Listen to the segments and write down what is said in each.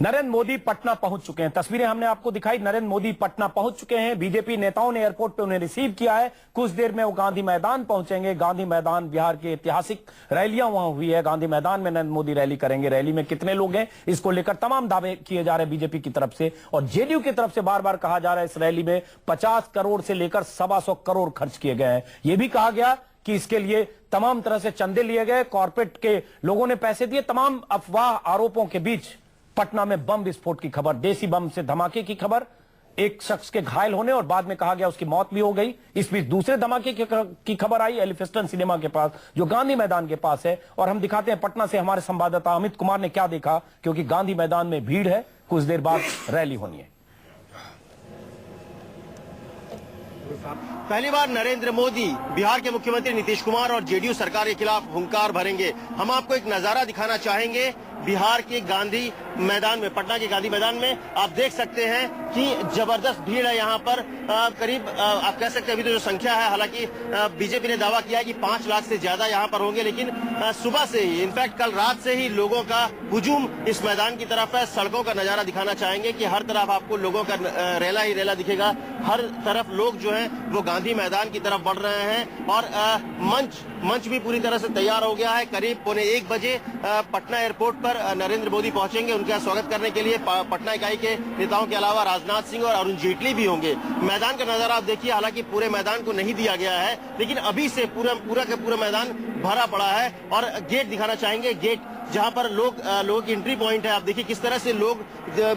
नरेंद्र मोदी पटना पहुंच चुके हैं। तस्वीरें हमने आपको दिखाई। नरेंद्र मोदी पटना पहुंच चुके हैं। बीजेपी नेताओं ने एयरपोर्ट पे उन्हें रिसीव किया है। कुछ देर में वो गांधी मैदान पहुंचेंगे। गांधी मैदान, बिहार की ऐतिहासिक रैलियां वहां हुई है। गांधी मैदान में नरेंद्र मोदी रैली करेंगे। रैली में कितने लोग हैं, इसको लेकर तमाम दावे किए जा रहे हैं बीजेपी की तरफ से, और जेडीयू की तरफ से बार बार कहा जा रहा है इस रैली में 50 करोड़ से लेकर 125 करोड़ खर्च किए गए हैं। यह भी कहा गया कि इसके लिए तमाम तरह से चंदे लिए गए, कॉर्पोरेट के लोगों ने पैसे दिए। तमाम अफवाह आरोपों के बीच पटना में बम विस्फोट की खबर, देसी बम से धमाके की खबर, एक शख्स के घायल होने और बाद में कहा गया उसकी मौत भी हो गई। इस बीच दूसरे धमाके की खबर आई एलिफिस्टन सिनेमा के पास, जो गांधी मैदान के पास है, और हम दिखाते हैं पटना से हमारे संवाददाता अमित कुमार ने क्या देखा, क्योंकि गांधी मैदान में भीड़ है, कुछ देर बाद रैली होनी है। पहली बार नरेंद्र मोदी बिहार के मुख्यमंत्री नीतीश कुमार और जेडीयू सरकार के खिलाफ हुंकार भरेंगे। हम आपको एक नजारा दिखाना चाहेंगे बिहार के गांधी मैदान में, पटना के गांधी मैदान में। आप देख सकते हैं कि जबरदस्त भीड़ है यहाँ पर। करीब आप कह सकते हैं अभी तो जो संख्या है, हालांकि बीजेपी ने दावा किया है कि 5 लाख से ज्यादा यहाँ पर होंगे, लेकिन सुबह से ही, इनफैक्ट कल रात से ही लोगों का हुजूम इस मैदान की तरफ है। सड़कों का नजारा दिखाना चाहेंगे कि हर तरफ आपको लोगों का रेला ही रेला दिखेगा। हर तरफ लोग जो है वो गांधी मैदान की तरफ बढ़ रहे हैं, और मंच भी पूरी तरह से तैयार हो गया है। करीब 1:15 बजे पटना एयरपोर्ट पर नरेंद्र मोदी पहुंचेंगे। उनका स्वागत करने के लिए पटना इकाई के नेताओं के अलावा राजनाथ सिंह और अरुण जेटली भी होंगे। मैदान का नजारा आप देखिए, हालांकि पूरे मैदान को नहीं दिया गया है, लेकिन अभी से पूरा का पूरा मैदान भरा पड़ा है। और गेट दिखाना चाहेंगे, गेट जहां पर लोगों की एंट्री पॉइंट है। आप देखिए किस तरह से लोग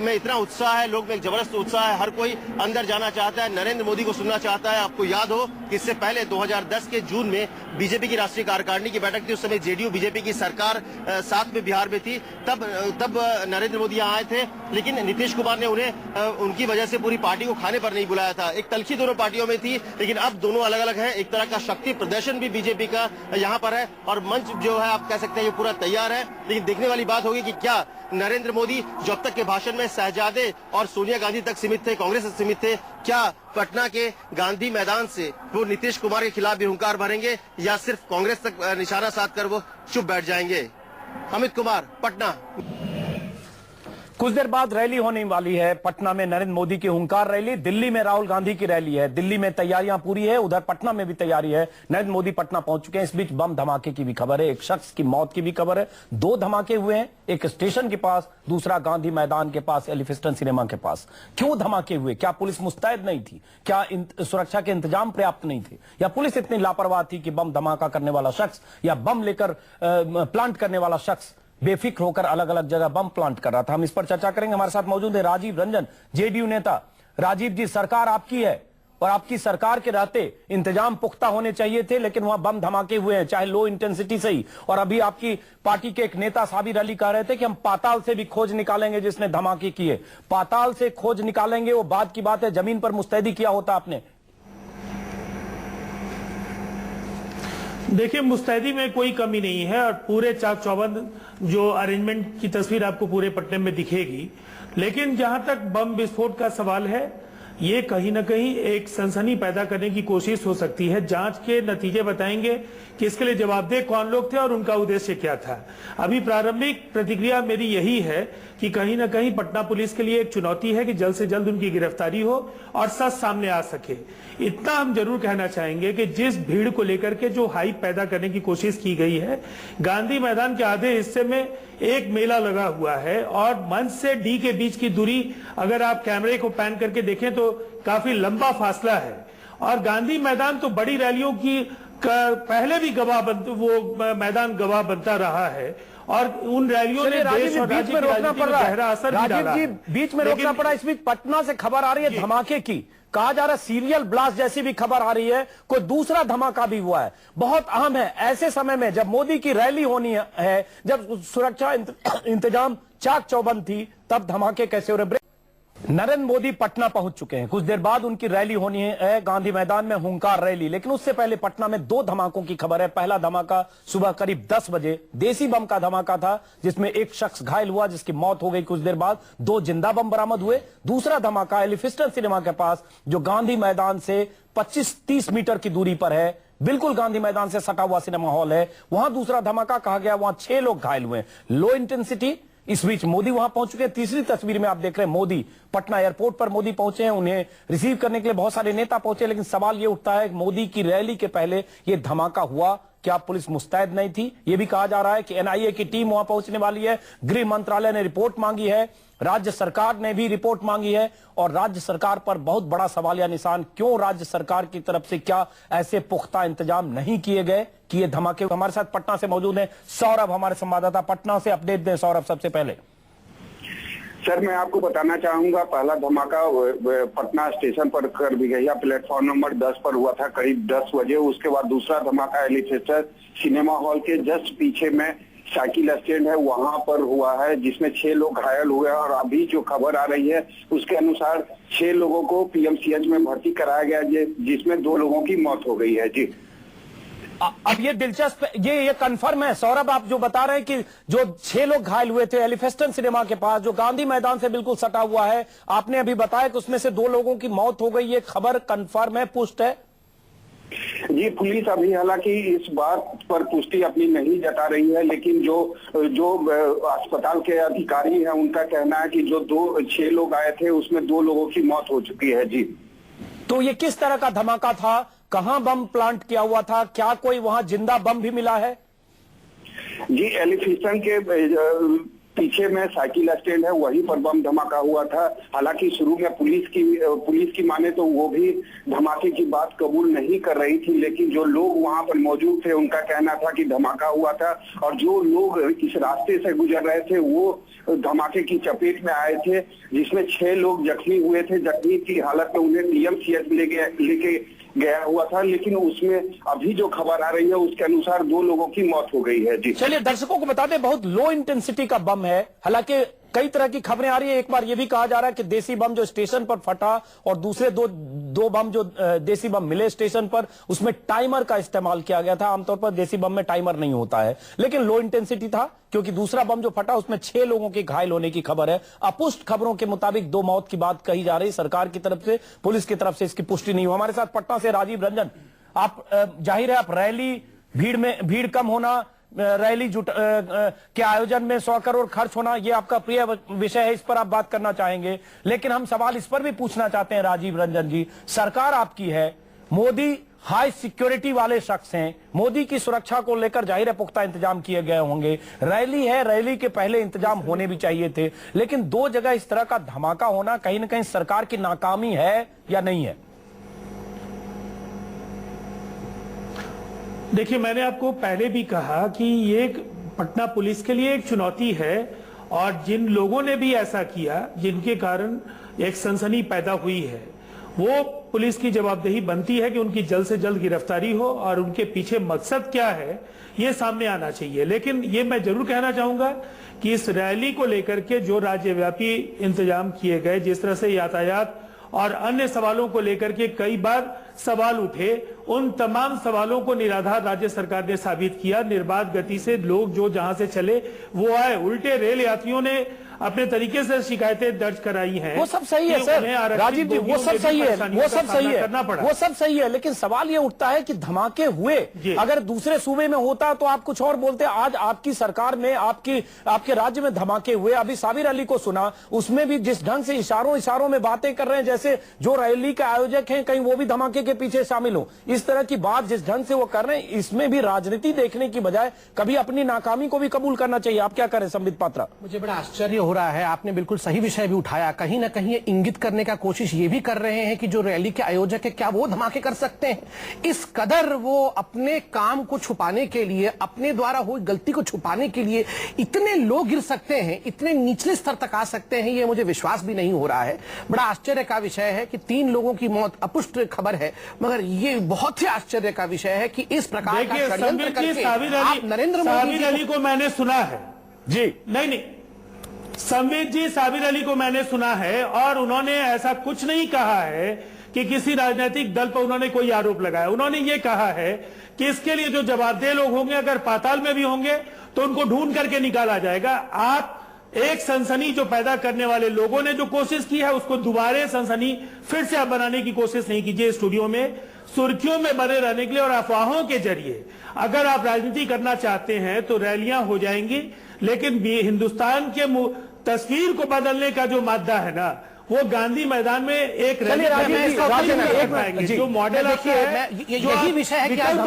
में इतना उत्साह है, लोग में एक जबरदस्त उत्साह है। हर कोई अंदर जाना चाहता है, नरेंद्र मोदी को सुनना चाहता है। आपको याद हो कि इससे पहले 2010 के जून में बीजेपी की राष्ट्रीय कार्यकारिणी की बैठक थी। उस समय जेडीयू बीजेपी की सरकार साथ में बिहार में थी। तब नरेंद्र मोदी यहाँ आए थे, लेकिन नीतीश कुमार ने उन्हें उनकी वजह से पूरी पार्टी को खाने पर नहीं बुलाया था। एक तलखी दोनों पार्टियों में थी, लेकिन अब दोनों अलग अलग हैं। एक तरह का शक्ति प्रदर्शन भी बीजेपी का यहाँ पर है, और मंच जो है आप कह सकते हैं ये पूरा तैयार है। लेकिन देखने वाली बात होगी कि क्या नरेंद्र मोदी जो अब तक के भाषण में शहजादे और सोनिया गांधी तक सीमित थे, कांग्रेस से सीमित थे, क्या पटना के गांधी मैदान से वो नीतीश कुमार के खिलाफ भी हुंकार भरेंगे, या सिर्फ कांग्रेस तक निशाना साध कर वो चुप बैठ जाएंगे? अमित कुमार, पटना। कुछ देर बाद रैली होने वाली है पटना में, नरेंद्र मोदी की हुंकार रैली। दिल्ली में राहुल गांधी की रैली है। दिल्ली में तैयारियां पूरी है, उधर पटना में भी तैयारी है। नरेंद्र मोदी पटना पहुंच चुके हैं। इस बीच बम धमाके की भी खबर है, एक शख्स की मौत की भी खबर है। 2 धमाके हुए हैं, एक स्टेशन के पास, दूसरा गांधी मैदान के पास, एलिफिस्टन सिनेमा के पास। क्यों धमाके हुए? क्या पुलिस मुस्तैद नहीं थी? क्या सुरक्षा के इंतजाम पर्याप्त नहीं थे? या पुलिस इतनी लापरवाह थी कि बम धमाका करने वाला शख्स या बम लेकर प्लांट करने वाला शख्स बेफिक्र होकर अलग अलग जगह बम प्लांट कर रहा था? हम इस पर चर्चा करेंगे। हमारे साथ मौजूद है राजीव रंजन, जेडीयू नेता। राजीव जी, सरकार आपकी है और आपकी सरकार के रहते इंतजाम पुख्ता होने चाहिए थे, लेकिन वहां बम धमाके हुए हैं, चाहे लो इंटेंसिटी से ही। और अभी आपकी पार्टी के एक नेता साबिर अली कह रहे थे कि हम पाताल से भी खोज निकालेंगे जिसने धमाके किए। पाताल से खोज निकालेंगे वो बात की बात है, जमीन पर मुस्तैदी किया होता आपने। देखिए, मुस्तैदी में कोई कमी नहीं है, और पूरे चाक चौबंद जो अरेंजमेंट की तस्वीर आपको पूरे पटने में दिखेगी। लेकिन जहां तक बम विस्फोट का सवाल है, ये कहीं ना कहीं एक सनसनी पैदा करने की कोशिश हो सकती है। जांच के नतीजे बताएंगे कि इसके लिए जवाबदेह कौन लोग थे और उनका उद्देश्य क्या था। अभी प्रारंभिक प्रतिक्रिया मेरी यही है कि कहीं ना कहीं पटना पुलिस के लिए एक चुनौती है कि जल्द से जल्द उनकी गिरफ्तारी हो और सच सामने आ सके। इतना हम जरूर कहना चाहेंगे कि जिस भीड़ को लेकर के जो हाइप पैदा करने की कोशिश की गई है, गांधी मैदान के आधे हिस्से में एक मेला लगा हुआ है, और मंच से डी के बीच की दूरी अगर आप कैमरे को पैन करके देखें तो काफी लंबा फासला है। और गांधी मैदान तो बड़ी रैलियों की पहले भी मैदान गवाह बनता रहा है, और उन रैलियों ने देश और राज्य में रोकना पड़ रहा है, गहरा असर भी डाला है। बीच में रोकना पड़ा। इस बीच पटना से खबर आ रही है धमाके की, कहा जा रहा है सीरियल ब्लास्ट जैसी भी खबर आ रही है, कोई दूसरा धमाका भी हुआ है। बहुत अहम है ऐसे समय में जब मोदी की रैली होनी है, जब सुरक्षा इंतजाम चाक चौबंद थी, तब धमाके कैसे हो रहे? नरेंद्र मोदी पटना पहुंच चुके हैं। कुछ देर बाद उनकी रैली होनी है गांधी मैदान में, हुंकार रैली। लेकिन उससे पहले पटना में 2 धमाकों की खबर है। पहला धमाका सुबह करीब 10 बजे देसी बम का धमाका था, जिसमें एक शख्स घायल हुआ, जिसकी मौत हो गई। कुछ देर बाद 2 जिंदा बम बरामद हुए। दूसरा धमाका एलिफिस्टन सिनेमा के पास, जो गांधी मैदान से 25-30 मीटर की दूरी पर है, बिल्कुल गांधी मैदान से सटा हुआ सिनेमा हॉल है, वहां दूसरा धमाका कहा गया। वहां 6 लोग घायल हुए। लो इंटेंसिटी इस बीच मोदी वहां पहुंच चुके हैं। तीसरी तस्वीर में आप देख रहे हैं मोदी पटना एयरपोर्ट पर मोदी पहुंचे हैं, उन्हें रिसीव करने के लिए बहुत सारे नेता पहुंचे। लेकिन सवाल ये उठता है मोदी की रैली के पहले ये धमाका हुआ, क्या पुलिस मुस्तैद नहीं थी? यह भी कहा जा रहा है कि एनआईए की टीम वहां पहुंचने वाली है, गृह मंत्रालय ने रिपोर्ट मांगी है, राज्य सरकार ने भी रिपोर्ट मांगी है और राज्य सरकार पर बहुत बड़ा सवालिया निशान, क्यों राज्य सरकार की तरफ से क्या ऐसे पुख्ता इंतजाम नहीं किए गए कि ये धमाके। हमारे साथ पटना से मौजूद हैं सौरभ, हमारे संवाददाता, पटना से अपडेट दें सौरभ सबसे पहले। सर, मैं आपको बताना चाहूंगा, पहला धमाका पटना स्टेशन पर कर भी गया, प्लेटफॉर्म नंबर 10 पर हुआ था करीब 10 बजे। उसके बाद दूसरा धमाका एलिफेंटर सिनेमा हॉल के जस्ट पीछे में साइकिल स्टैंड है वहां पर हुआ है, जिसमें 6 लोग घायल हुए और अभी जो खबर आ रही है उसके अनुसार 6 लोगों को पीएमसीएच में भर्ती कराया गया, जिसमें 2 लोगों की मौत हो गई है। जी, अब ये दिलचस्प, ये कंफर्म है सौरभ, आप जो बता रहे हैं कि जो 6 लोग घायल हुए थे एलिफेंस्टन सिनेमा के पास, जो गांधी मैदान से बिल्कुल सटा हुआ है, आपने अभी बताया कि उसमें से 2 लोगों की मौत हो गई, ये खबर कंफर्म है, पुष्ट है? जी, पुलिस अभी हालांकि इस बात पर पुष्टि अपनी नहीं जता रही है, लेकिन जो अस्पताल के अधिकारी हैं उनका कहना है कि जो 6 लोग आए थे उसमें 2 लोगों की मौत हो चुकी है। जी, तो ये किस तरह का धमाका था, कहां बम प्लांट किया हुआ था, क्या कोई वहां जिंदा बम भी मिला है? जी, एलिफेंस्टन के पीछे में साइकिल स्टैंड है, वहीं पर बम धमाका हुआ था। हालांकि शुरू में पुलिस की माने तो वो भी धमाके की बात कबूल नहीं कर रही थी, लेकिन जो लोग वहां पर मौजूद थे उनका कहना था कि धमाका हुआ था और जो लोग इस रास्ते से गुजर रहे थे वो धमाके की चपेट में आए थे, जिसमें 6 लोग जख्मी हुए थे। जख्मी की हालत में उन्हें पीएमसीएच लेके गया हुआ था, लेकिन उसमें अभी जो खबर आ रही है उसके अनुसार 2 लोगों की मौत हो गई है। जी, चलिए दर्शकों को बता दें, बहुत लो इंटेंसिटी का बम है। हालांकि कई तरह की खबरें आ रही है, एक बार यह भी कहा जा रहा है कि देसी बम जो स्टेशन पर फटा और दूसरे दो बम जो देसी बम मिले स्टेशन पर, उसमें टाइमर का इस्तेमाल किया गया था। आमतौर पर देसी बम में टाइमर नहीं होता है, लेकिन लो इंटेंसिटी था क्योंकि दूसरा बम जो फटा उसमें 6 लोगों के घायल होने की खबर है। अपुष्ट खबरों के मुताबिक 2 मौत की बात कही जा रही, सरकार की तरफ से, पुलिस की तरफ से इसकी पुष्टि नहीं हुई। हमारे साथ पटना से राजीव रंजन, आप जाहिर है आप रैली, भीड़ कम होना, रैली के आयोजन में 100 करोड़ खर्च होना, यह आपका प्रिय विषय है, इस पर आप बात करना चाहेंगे। लेकिन हम सवाल इस पर भी पूछना चाहते हैं राजीव रंजन जी, सरकार आपकी है, मोदी हाई सिक्योरिटी वाले शख्स हैं, मोदी की सुरक्षा को लेकर जाहिर है पुख्ता इंतजाम किए गए होंगे, रैली है, रैली के पहले इंतजाम होने भी चाहिए थे, लेकिन 2 जगह इस तरह का धमाका होना कहीं ना कहीं सरकार की नाकामी है या नहीं है? देखिए, मैंने आपको पहले भी कहा कि ये पटना पुलिस के लिए एक चुनौती है और जिन लोगों ने भी ऐसा किया, जिनके कारण एक सनसनी पैदा हुई है, वो पुलिस की जवाबदेही बनती है कि उनकी जल्द से जल्द गिरफ्तारी हो और उनके पीछे मकसद क्या है ये सामने आना चाहिए। लेकिन ये मैं जरूर कहना चाहूंगा कि इस रैली को लेकर के जो राज्यव्यापी इंतजाम किए गए, जिस तरह से यातायात और अन्य सवालों को लेकर के कई बार सवाल उठे, उन तमाम सवालों को निराधार राज्य सरकार ने साबित किया। निर्बाध गति से लोग जो जहां से चले वो आए, उल्टे रेल यात्रियों ने अपने तरीके से शिकायतें दर्ज कराई हैं। वो सब सही है सर, राजीव जी, वो सब सही है, वो सब सही है, वो सब सही है, लेकिन सवाल ये उठता है कि धमाके हुए, अगर दूसरे सूबे में होता तो आप कुछ और बोलते। आज आपकी सरकार में, आपके राज्य में धमाके हुए। अभी साबिर अली को सुना, उसमें भी जिस ढंग से इशारों में बातें कर रहे हैं, जैसे जो रैली के आयोजक हैं कहीं वो भी धमाके के पीछे शामिल हो, इस तरह की बात जिस ढंग से वो कर रहे हैं, इसमें भी राजनीति देखने की बजाय कभी अपनी नाकामी को भी कबूल करना चाहिए। आप क्या करें संबित पात्रा? मुझे बड़ा आश्चर्य हो रहा है, आपने बिल्कुल सही विषय भी उठाया। कहीं ना कहीं ये इंगित करने का कोशिश ये भी कर रहे हैं कि जो रैली के आयोजक है क्या वो धमाके कर सकते हैं। इस कदर वो अपने काम को छुपाने के लिए, अपने द्वारा हुई गलती को छुपाने के लिए इतने लोग गिर सकते हैं, इतने निचले स्तर तक आ सकते हैं, ये मुझे विश्वास भी नहीं हो रहा है। बड़ा आश्चर्य का विषय है कि 3 लोगों की मौत अपुष्ट खबर है, मगर ये बहुत ही आश्चर्य का विषय है कि इस प्रकार का षड्यंत्र करके आप नरेंद्र मोदी को मैंने सुना है जी, नहीं, संबित जी, साबिर अली को मैंने सुना है और उन्होंने ऐसा कुछ नहीं कहा है कि किसी राजनीतिक दल पर उन्होंने कोई आरोप लगाया। उन्होंने ये कहा है कि इसके लिए जो जवाबदेह लोग होंगे, अगर पाताल में भी होंगे तो उनको ढूंढ करके निकाला जाएगा। आप एक सनसनी जो पैदा करने वाले लोगों ने जो कोशिश की है, उसको दोबारा सनसनी फिर से आप बनाने की कोशिश नहीं कीजिए। स्टूडियो में सुर्खियों में बने रहने के लिए और अफवाहों के जरिए अगर आप राजनीति करना चाहते हैं तो रैलियां हो जाएंगी, लेकिन भी तस्वीर को बदलने का जो मादा है ना, वो गांधी मैदान में एक रैली राजेंद्र, जो मॉडल देखिए यही विषय है कि आज